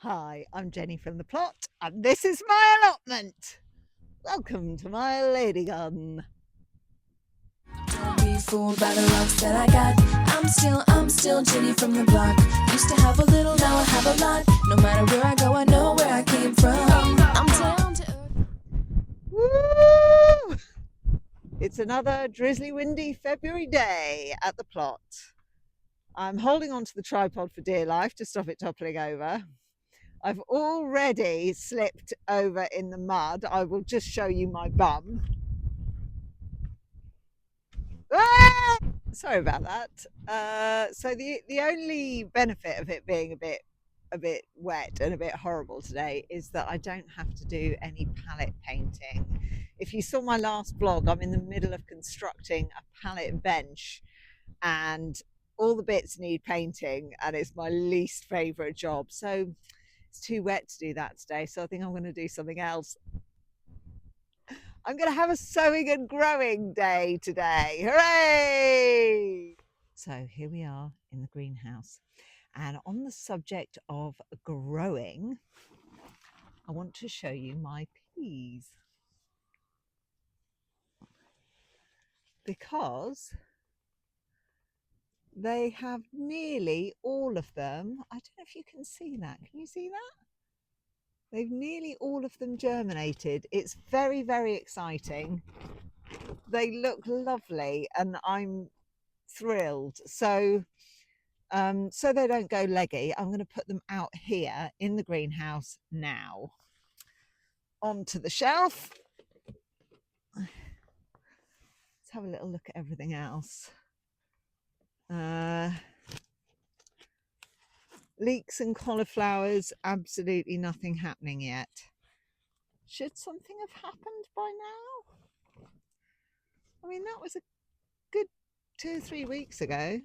Hi, I'm Jenny from the plot, and this is my allotment. Welcome to my lady garden. Don't be fooled by the rocks that I got. I'm still Jenny from the block. Used to have a little, now I have a lot. No matter where I go, I know where I came from. I'm down to earth. Woo! It's another drizzly, windy February day at the plot. I'm holding onto the tripod for dear life to stop it toppling over. I've already slipped over in the mud. I will just show you my bum. Ah! Sorry about that. So the only benefit of it being a bit wet and a bit horrible today is that I don't have to do any palette painting. If you saw my last vlog, I'm in the middle of constructing a palette bench, and all the bits need painting, and it's my least favorite job. So it's too wet to do that today. So I think I'm going to do something else. I'm going to have a sowing and growing day today. Hooray! So here we are in the greenhouse. And on the subject of growing, I want to show you my peas. Because they have nearly all of them. I don't know if you can see that. Can you see that? They've nearly all of them germinated. It's very, very exciting. They look lovely and I'm thrilled. So they don't go leggy, I'm going to put them out here in the greenhouse now. Onto the shelf. Let's have a little look at everything else. Leeks and cauliflowers, absolutely nothing happening yet. Should something have happened by now? I mean, that was a good 2 or 3 weeks ago.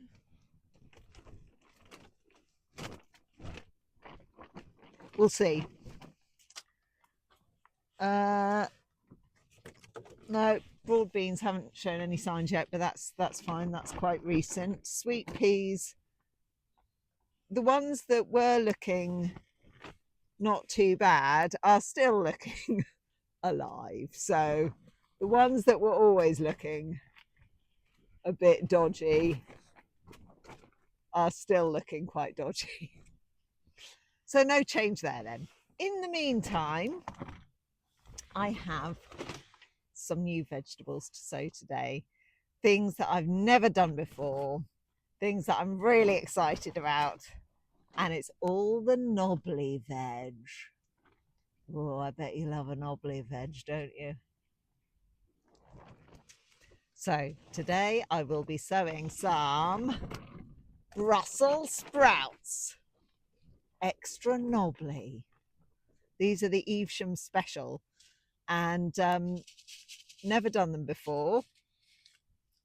We'll see. No, broad beans haven't shown any signs yet, but that's fine. That's quite recent. Sweet peas, the ones that were looking not too bad are still looking alive. So the ones that were always looking a bit dodgy are still looking quite dodgy. So no change there then. In the meantime, I have some new vegetables to sow today. Things that I've never done before, things that I'm really excited about. And it's all the knobbly veg. Oh, I bet you love a knobbly veg, don't you? So today I will be sowing some Brussels sprouts. Extra knobbly. These are the Evesham special, and never done them before.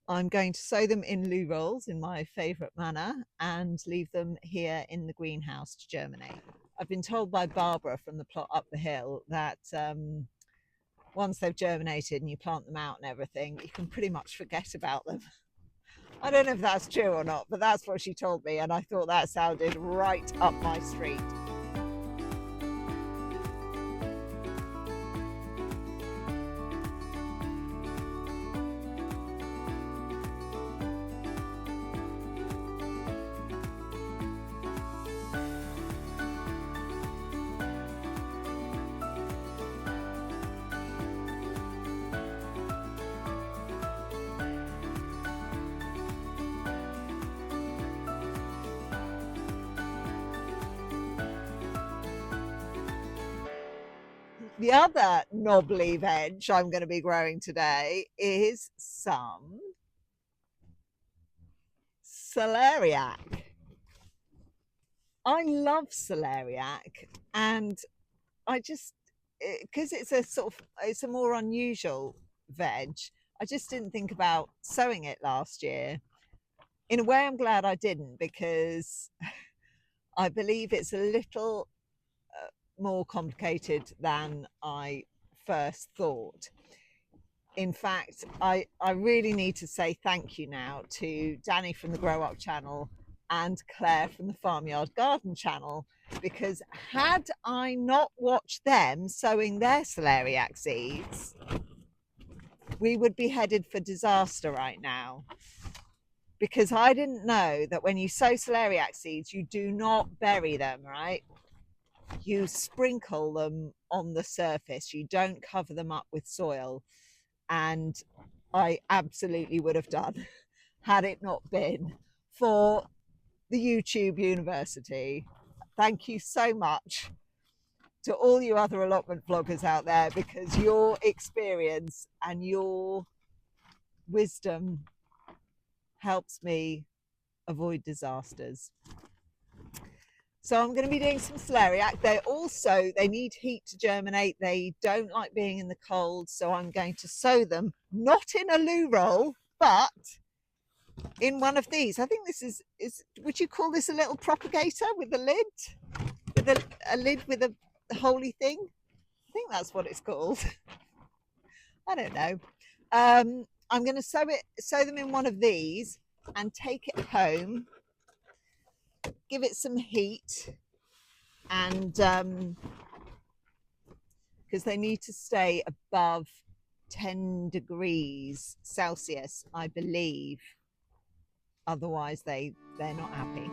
I'm going to sow them in loo rolls in my favourite manner and leave them here in the greenhouse to germinate. I've been told by Barbara from the plot up the hill that once they've germinated and you plant them out and everything, you can pretty much forget about them. I don't know if that's true or not, but that's what she told me, and I thought that sounded right up my street. The other knobbly veg I'm going to be growing today is some celeriac. I love celeriac, and I just, because it's a more unusual veg, I just didn't think about sowing it last year. In a way, I'm glad I didn't, because I believe it's a little more complicated than I first thought. In fact, I really need to say thank you now to Danny from the Grow Up channel and Claire from the Farmyard Garden channel, because had I not watched them sowing their celeriac seeds, we would be headed for disaster right now. Because I didn't know that when you sow celeriac seeds, you do not bury them, right? You sprinkle them on the surface. You don't cover them up with soil. And I absolutely would have done had it not been for the YouTube University. Thank you so much to all you other allotment vloggers out there, because your experience and your wisdom helps me avoid disasters. So I'm going to be doing some celeriac. They need heat to germinate. They don't like being in the cold. So I'm going to sow them, not in a loo roll, but in one of these. I think this is would you call this a little propagator with a lid? With a lid with a holy thing? I think that's what it's called. I don't know. I'm going to sow them in one of these and take it home, give it some heat, and because they need to stay above 10 degrees Celsius, I believe. Otherwise, they're not happy.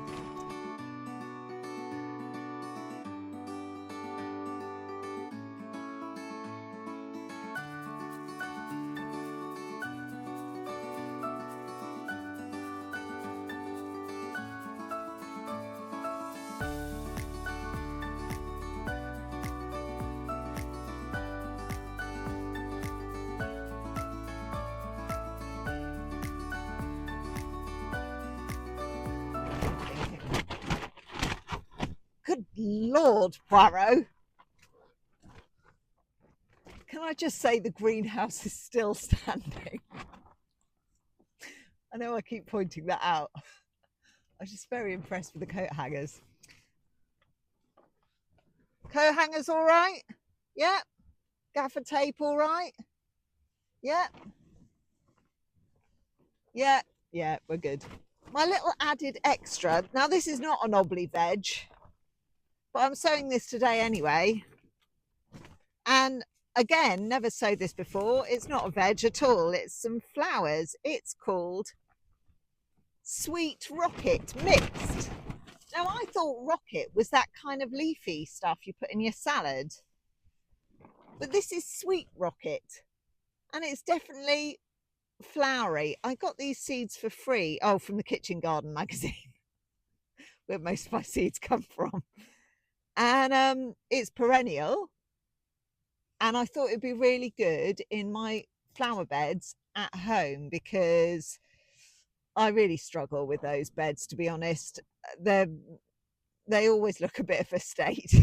Good Lord, Poirot. Can I just say the greenhouse is still standing? I know I keep pointing that out. I was just very impressed with the coat hangers. Coat hangers all right? Yeah. Gaffer tape all right? Yeah. Yeah. Yeah, we're good. My little added extra. Now, this is not a knobbly veg, but I'm sowing this today anyway. And again, never sowed this before. It's not a veg at all. It's some flowers. It's called Sweet Rocket Mixed. Now, I thought rocket was that kind of leafy stuff you put in your salad. But this is Sweet Rocket. And it's definitely flowery. I got these seeds for free. Oh, from the Kitchen Garden magazine, where most of my seeds come from. And it's perennial. And I thought it'd be really good in my flower beds at home, because I really struggle with those beds, to be honest. They always look a bit of a state.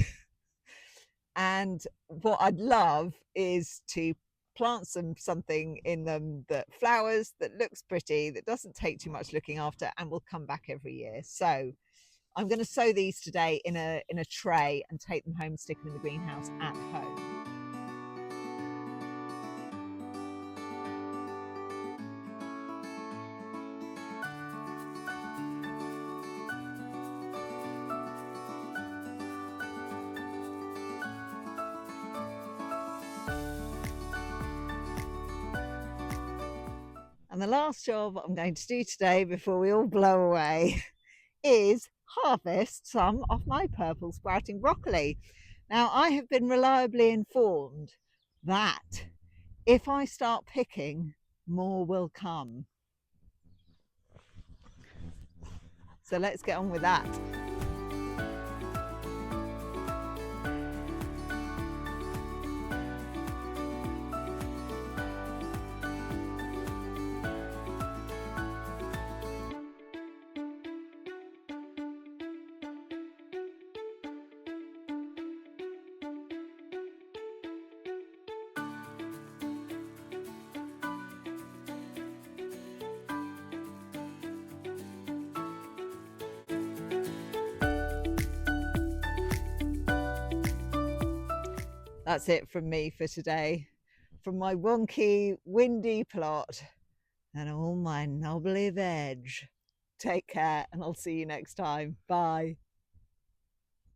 And what I'd love is to plant something in them that flowers, that looks pretty, that doesn't take too much looking after, and will come back every year. So I'm going to sow these today in a tray and take them home, stick them in the greenhouse at home. And the last job I'm going to do today before we all blow away is harvest some of my purple sprouting broccoli. Now, I have been reliably informed that if I start picking, more will come. So let's get on with that. That's it from me for today, from my wonky, windy plot and all my knobbly veg. Take care, and I'll see you next time. Bye.